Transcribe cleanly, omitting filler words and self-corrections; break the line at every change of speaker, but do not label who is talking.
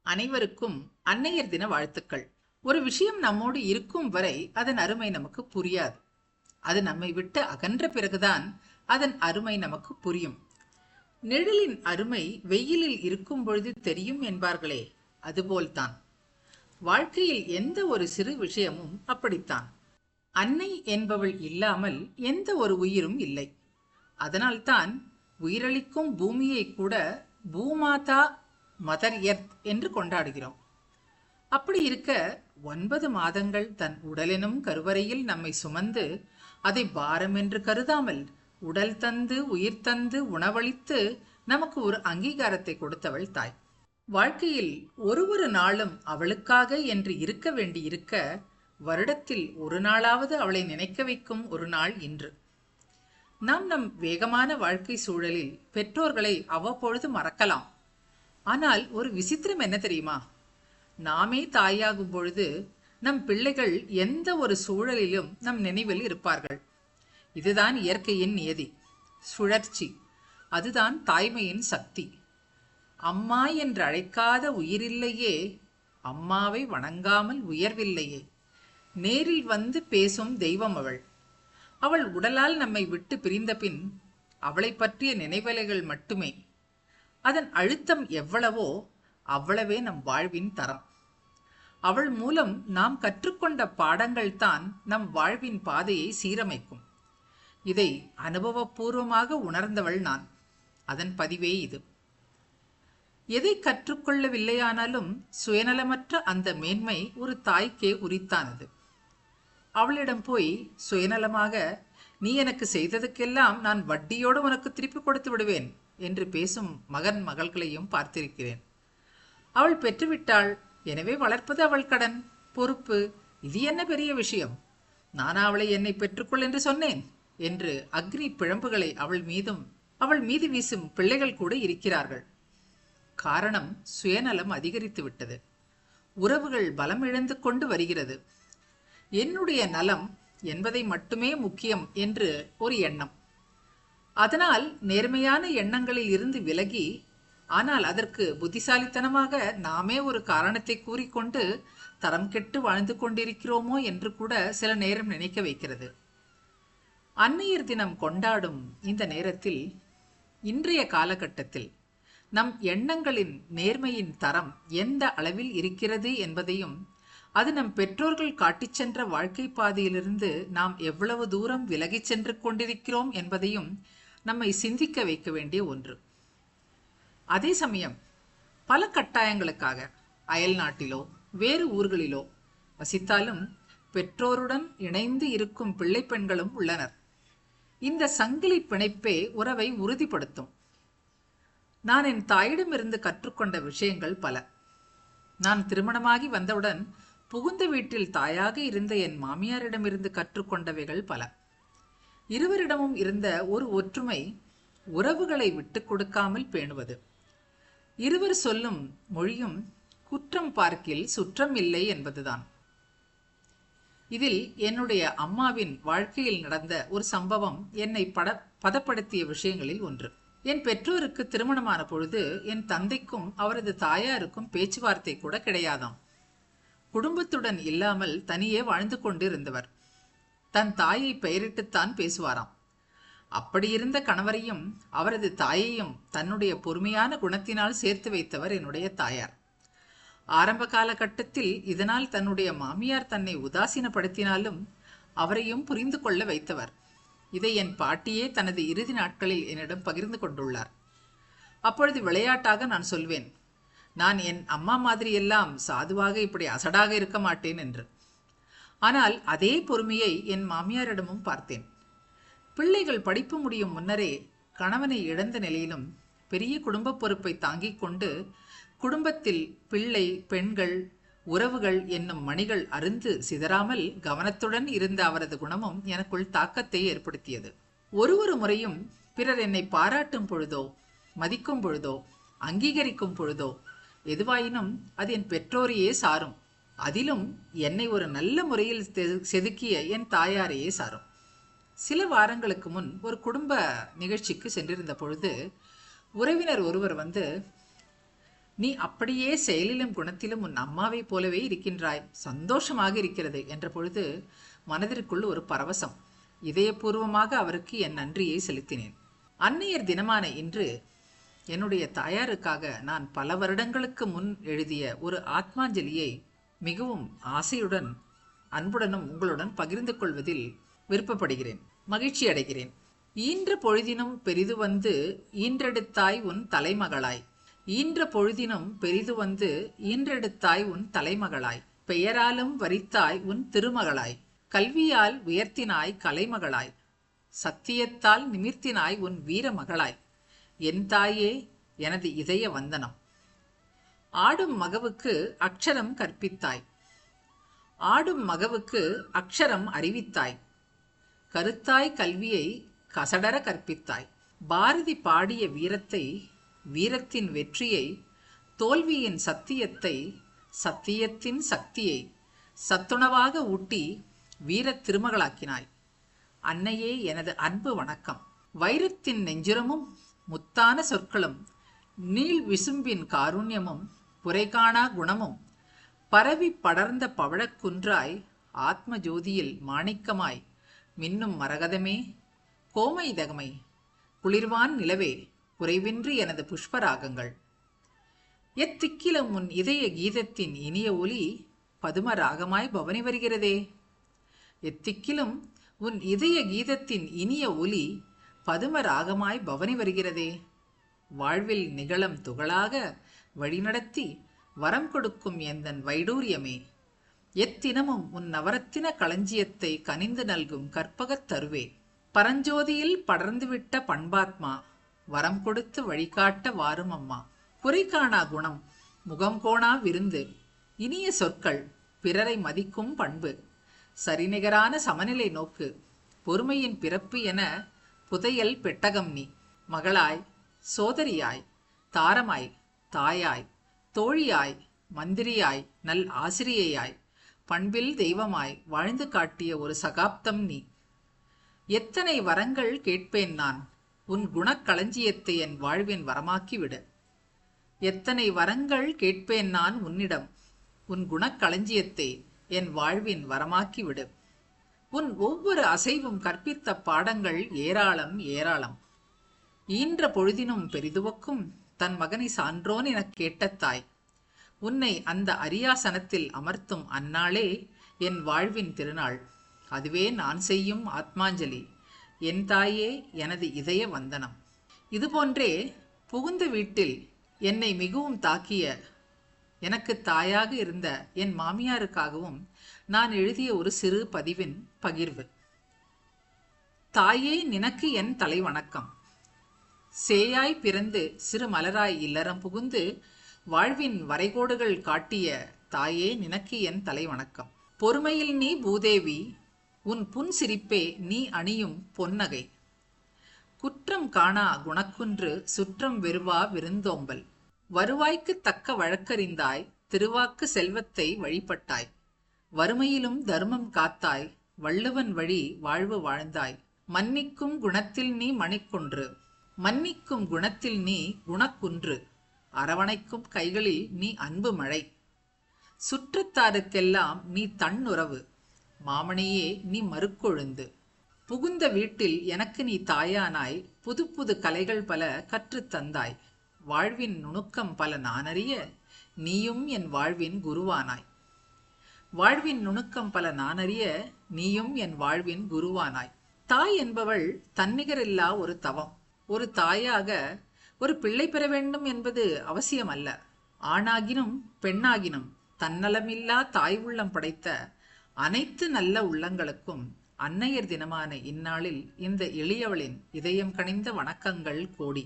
அனைவருக்கும் அன்னையர் தின வாழ்த்துக்கள். ஒரு விஷயம் நம்மோடு இருக்கும் வரை அதன் அருமை நமக்கு புரியாது. அது நம்மை விட்டு அகன்ற பிறகுதான் அதன் அருமை நமக்கு புரியும். நிழலின் அருமை வெயிலில் இருக்கும் பொழுது தெரியும் என்பார்களே, அதுபோல்தான் வாழ்க்கையில் எந்த ஒரு சிறு விஷயமும் அப்படித்தான். அன்னை என்பவள் இல்லாமல் எந்த ஒரு உயிரும் இல்லை. அதனால்தான் உயிரளிக்கும் பூமியை கூட பூமாதா, மதர் எர்த் என்று கொண்டாடுகிறோம். அப்படி இருக்க 9 மாதங்கள் தன் உடலெனும் கருவறையில் நம்மை சுமந்து அதை பாரம் என்று கருதாமல் உடல் தந்து உயிர் தந்து உணவளித்து நமக்கு ஒரு அங்கீகாரத்தை கொடுத்தவள் தாய். வாழ்க்கையில் ஒரு நாளும் அவளுக்காக என்று இருக்க வேண்டி இருக்க, வருடத்தில் ஒரு நாளாவது அவளை நினைக்க வைக்கும் ஒரு நாள் இன்று. நாம் நம் வேகமான வாழ்க்கை சூழலில் பெற்றோர்களை அவ்வப்பொழுது மறக்கலாம். ஆனால் ஒரு விசித்திரம் என்ன தெரியுமா? நாமே தாயாகும் பொழுது நம் பிள்ளைகள் எந்த ஒரு சூழலிலும் நம் நினைவில் இருப்பார்கள். இதுதான் இயற்கையின் நியதி, சுழற்சி. அதுதான் தாய்மையின் சக்தி. அம்மா என்று அழைக்காத உயிரில்லையே, அம்மாவை வணங்காமல் உயர்வில்லையே. நேரில் வந்து பேசும் தெய்வம் அவள். அவள் உடலால் நம்மை விட்டு பிரிந்த பின் அவளை பற்றிய நினைவலைகள் மட்டுமே. அதன் அழுத்தம் எவ்வளவோ அவ்வளவே நம் வாழ்வின் தரம். அவள் மூலம் நாம் கற்றுக்கொண்ட பாடங்கள் தான் நம் வாழ்வின் பாதையை சீரமைக்கும். இதை அனுபவபூர்வமாக உணர்ந்தவள் நான். அதன் பதிவே இது. எதை கற்றுக்கொள்ளவில்லையானாலும் சுயநலமற்ற அந்த மேன்மை ஒரு தாய்க்கே உரித்தானது. அவளிடம் போய் சுயநலமாக, நீ எனக்கு செய்ததுக்கெல்லாம் நான் வட்டியோடு உனக்கு திருப்பி கொடுத்து விடுவேன் என்று பேசும் மகன் மகள்களையும் பார்த்திருக்கிறேன். அவள் பெற்றுவிட்டாள், எனவே வளர்ப்பது அவள் கடன், பொறுப்பு. இது என்ன பெரிய விஷயம்? நானா அவளை என்னை பெற்றுக்கொள் என்று சொன்னேன் என்று அக்னி பிழம்புகளை அவள் மீது வீசும் பிள்ளைகள் கூட இருக்கிறார்கள். காரணம், சுயநலம் அதிகரித்து விட்டது. உறவுகள் பலம் இழந்து கொண்டு வருகிறது. என்னுடைய நலம் என்பதை மட்டுமே முக்கியம் என்று ஒரு எண்ணம். அதனால் நேர்மையான எண்ணங்களில் இருந்து விலகி, ஆனால் அதற்கு புத்திசாலித்தனமாக நாமே ஒரு காரணத்தை கூறிக்கொண்டு தரம் கெட்டு வாழ்ந்து கொண்டிருக்கிறோமோ என்று கூட சில நேரம் நினைக்க வைக்கிறது. அன்னையர் தினம் கொண்டாடும் இந்த நேரத்தில், இன்றைய காலகட்டத்தில் நம் எண்ணங்களின் நேர்மையின் தரம் எந்த அளவில் இருக்கிறது என்பதையும், அது நம் பெற்றோர்கள் காட்டிச் சென்ற வாழ்க்கை பாதையிலிருந்து நாம் எவ்வளவு தூரம் விலகிச் சென்று கொண்டிருக்கிறோம் என்பதையும் நம்மை சிந்திக்க வைக்க வேண்டிய ஒன்று. அதே சமயம் பல கட்டாயங்களுக்காக அயல் நாட்டிலோ வேறு ஊர்களிலோ வசித்தாலும் பெற்றோருடன் இணைந்து இருக்கும் பிள்ளை பெண்களும் உள்ளனர். இந்த சங்கிலி பிணைப்பே உறவை உறுதிப்படுத்தும். நான் என் தாயிடமிருந்து கற்றுக்கொண்ட விஷயங்கள் பல. நான் திருமணமாகி வந்தவுடன் புகுந்த வீட்டில் தாயாக இருந்த என் மாமியாரிடமிருந்து கற்றுக்கொண்டவைகள் பல. இருவரிடமும் இருந்த ஒரு ஒற்றுமை, உறவுகளை விட்டு கொடுக்காமல் பேணுவது. இருவர் சொல்லும் மொழியும் குற்றம் பார்க்கில் சுற்றம் இல்லை என்பதுதான். இதில் என்னுடைய அம்மாவின் வாழ்க்கையில் நடந்த ஒரு சம்பவம் என்னை பதப்படுத்திய விஷயங்களில் ஒன்று. என் பெற்றோருக்கு திருமணமான பொழுது என் தந்தைக்கும் அவரது தாயாருக்கும் பேச்சுவார்த்தை கூட கிடையாதாம். குடும்பத்துடன் இல்லாமல் தனியே வாழ்ந்து கொண்டிருந்தவர். தன் தாயை பெயரிட்டுத்தான் பேசுவாராம். அப்படியிருந்த கணவரையும் அவரது தாயையும் தன்னுடைய பொறுமையான குணத்தினால் சேர்த்து வைத்தவர் என்னுடைய தாயார். ஆரம்ப காலகட்டத்தில் இதனால் தன்னுடைய மாமியார் தன்னை உதாசீனப்படுத்தினாலும் அவரையும் புரிந்து கொள்ள வைத்தவர். இதை என் பாட்டியே தனது இறுதி நாட்களில் என்னிடம் பகிர்ந்து கொண்டுள்ளார். அப்பொழுது விளையாட்டாக நான் சொல்வேன், நான் என் அம்மா மாதிரியெல்லாம் சாதுவாக இப்படி அசடாக இருக்க மாட்டேன் என்று. ஆனால் அதே பொறுமையை என் மாமியாரிடமும் பார்த்தேன். பிள்ளைகள் படிப்பு முடியும் முன்னரே கணவனை இழந்த நிலையிலும் பெரிய குடும்ப பொறுப்பை தாங்கிக் கொண்டு குடும்பத்தில் பிள்ளை, பெண்கள், உறவுகள் என்னும் மணிகள் அருந்து சிதறாமல் கவனத்துடன் இருந்த அவரது குணமும் எனக்குள் தாக்கத்தை ஏற்படுத்தியது. ஒரு முறையும் பிறர் என்னை பாராட்டும் பொழுதோ, மதிக்கும் பொழுதோ, அங்கீகரிக்கும் பொழுதோ எதுவாயினும் அது என் பெற்றோரையே சாரும். அதிலும் என்னை ஒரு நல்ல முறையில் செதுக்கிய என் தாயாரையே சாரும். சில வாரங்களுக்கு முன் ஒரு குடும்ப நிகழ்ச்சிக்கு சென்றிருந்த பொழுது உறவினர் ஒருவர் வந்து, நீ அப்படியே செயலிலும் குணத்திலும் உன் அம்மாவைப் போலவே இருக்கின்றாய், சந்தோஷமாக இருக்கிறது என்ற பொழுது மனதிற்குள் ஒரு பரவசம். இதயபூர்வமாக அவருக்கு என் நன்றியை செலுத்தினேன். அன்னையர் தினமான இன்று என்னுடைய தாயாருக்காக நான் பல வருடங்களுக்கு முன் எழுதிய ஒரு ஆத்மாஞ்சலியை மிகவும் ஆசையுடன் அன்புடனும் உங்களுடன் பகிர்ந்து கொள்வதில் விருப்பப்படுகிறேன், மகிழ்ச்சி அடைகிறேன். ஈன்ற பொழுதினும் பெரிது வந்து ஈன்றெடுத்தாய் உன் தலைமகளாய், ஈன்ற பொழுதினும் பெரிது வந்து ஈன்றெடுத்தாய் உன் தலைமகளாய், பெயராலும் வரித்தாய் உன் திருமகளாய், கல்வியால் உயர்த்தினாய் கலைமகளாய், சத்தியத்தால் நிமிர்த்தினாய் உன் வீரமகளாய், என் தாயே எனது இதய வந்தனம். ஆடும் மகவுக்கு அக்ஷரம் கற்பித்தாய், ஆடும் மகவுக்கு அக்ஷரம் அறிவித்தாய், கருத்தாய் கல்வியை கசடர கற்பித்தாய், பாரதி பாடிய வீரத்தை, வீரத்தின் வெற்றியை, தோல்வியின் சத்தியத்தை, சத்தியத்தின் சக்தியை சத்துணவாக ஊட்டி வீரத் திருமகளாக்கினாய். அன்னையே எனது அன்பு வணக்கம். வைரத்தின் நெஞ்சுரமும் முத்தான சொற்களும், நீள் விசும்பின் காருண்யமும், புரைகாணா குணமும், பரவி படர்ந்த பவழக்குன்றாய், ஆத்ம ஜோதியில் மாணிக்கமாய் மின்னும் மரகதமே, கோமைதகமை, குளிர்வான் நிலவே, குறைவின்றி எனது புஷ்பராகங்கள். எத்திக்கிலும் உன் இதய கீதத்தின் இனிய ஒலி பதும ராகமாய் பவனி வருகிறதே, எத்திக்கிலும் உன் இதய கீதத்தின் இனிய ஒலி பதும ராகமாய் பவனி வருகிறதே. வாழ்வில் நிகழம் துகளாக வழிநடத்தி வரம் கொடுக்கும் எந்தன் வைடூரியமே, எத்தினமும் உன் நவரத்தின களஞ்சியத்தை கனிந்து நல்கும் கற்பகத் தருவே, பரஞ்சோதியில் படர்ந்துவிட்ட பண்பாத்மா, வரம் கொடுத்து வழிகாட்ட வாரும் அம்மா. குறைகாணா குணம், முகம் கோணா விருந்து, இனிய சொற்கள், பிறரை மதிக்கும் பண்பு, சரிநிகரான சமநிலை நோக்கு, பொறுமையின் பிறப்பு என புதையல் பெட்டகம் நீ. மகளாய், சோதரியாய், தாரமாய், தாயாய், தோழியாய், மந்திரியாய், நல் ஆசிரியையாய், பண்பில் தெய்வமாய் வாழ்ந்து காட்டிய ஒரு சகாப்தம் நீ. எத்தனை வரங்கள் கேட்பேன் நான், உன் குணக்களஞ்சியத்தை என் வாழ்வின் வரமாக்கிவிடு. எத்தனை வரங்கள் கேட்பேன் நான் உன்னிடம், உன் குணக்களஞ்சியத்தை என் வாழ்வின் வரமாக்கிவிடு. உன் ஒவ்வொரு அசைவும் கற்பித்த பாடங்கள் ஏராளம் ஏராளம். ஈன்ற பொழுதினும் பெரிதுவக்கும் தன் மகனை சான்றோன் எனக் கேட்ட தாய், உன்னை அந்த அரியாசனத்தில் அமர்த்தும் அந்நாளே என் வாழ்வின் திருநாள். அதுவே நான் செய்யும் ஆத்மாஞ்சலி. என் தாயே எனது இதய வந்தனம். இதுபோன்றே புகுந்த வீட்டில் என்னை மிகவும் தாக்கிய, எனக்கு தாயாக இருந்த என் மாமியாருக்காகவும் நான் எழுதிய ஒரு சிறு பதிவின் பகிர்வு. தாயே நினக்கு என் தலை வணக்கம். சேயாய் பிறந்து சிறு மலராய் இல்லறம் புகுந்து வாழ்வின் வரைகோடுகள் காட்டிய தாயே நினக்கு என் தலை வணக்கம். பொறுமையில் நீ பூதேவி, உன் புன் சிரிப்பே நீ அணியும் பொன்னகை. குற்றம் காணா குணக்குன்று சுற்றம் வெறுவா விருந்தோம்பல். வருவாய்க்கு தக்க வழக்கறிந்தாய், திருவாக்கு செல்வத்தை வழிபட்டாய். வறுமையிலும் தர்மம் காத்தாய், வள்ளுவன் வழி வாழ்வு வாழ்ந்தாய். மன்னிக்கும் குணத்தில் நீ மணிக்குன்று, மன்னிக்கும் குணத்தில் நீ குணக்குன்று. அரவணைக்கும் கைகளில் நீ அன்பு மழை. சுற்றத்தாருக்கெல்லாம் நீ தன்னுறவு, மாமணியே நீ மறுக்கொழுந்து. புகுந்த வீட்டில் எனக்கு நீ தாயானாய், புது புது கலைகள் பல கற்றுத் தந்தாய். வாழ்வின் நுணுக்கம் பல நானறிய நீயும் என் வாழ்வின் குருவானாய். வாழ்வின் நுணுக்கம் பல நானறிய நீயும் என் வாழ்வின் குருவானாய். தாய் என்பவள் தன்னிகரில்லா ஒரு தவம். ஒரு தாயாக ஒரு பிள்ளை பெற வேண்டும் என்பது அவசியம் அல்ல. ஆணாகினும் பெண்ணாகினும் தன்னலமில்லா தாய் உள்ளம் படைத்த அனைத்து நல்ல உள்ளங்களுக்கும் அன்னையர் தினமான இந்நாளில் இந்த எளியவளின் இதயம் கனிந்த வணக்கங்கள் கோடி.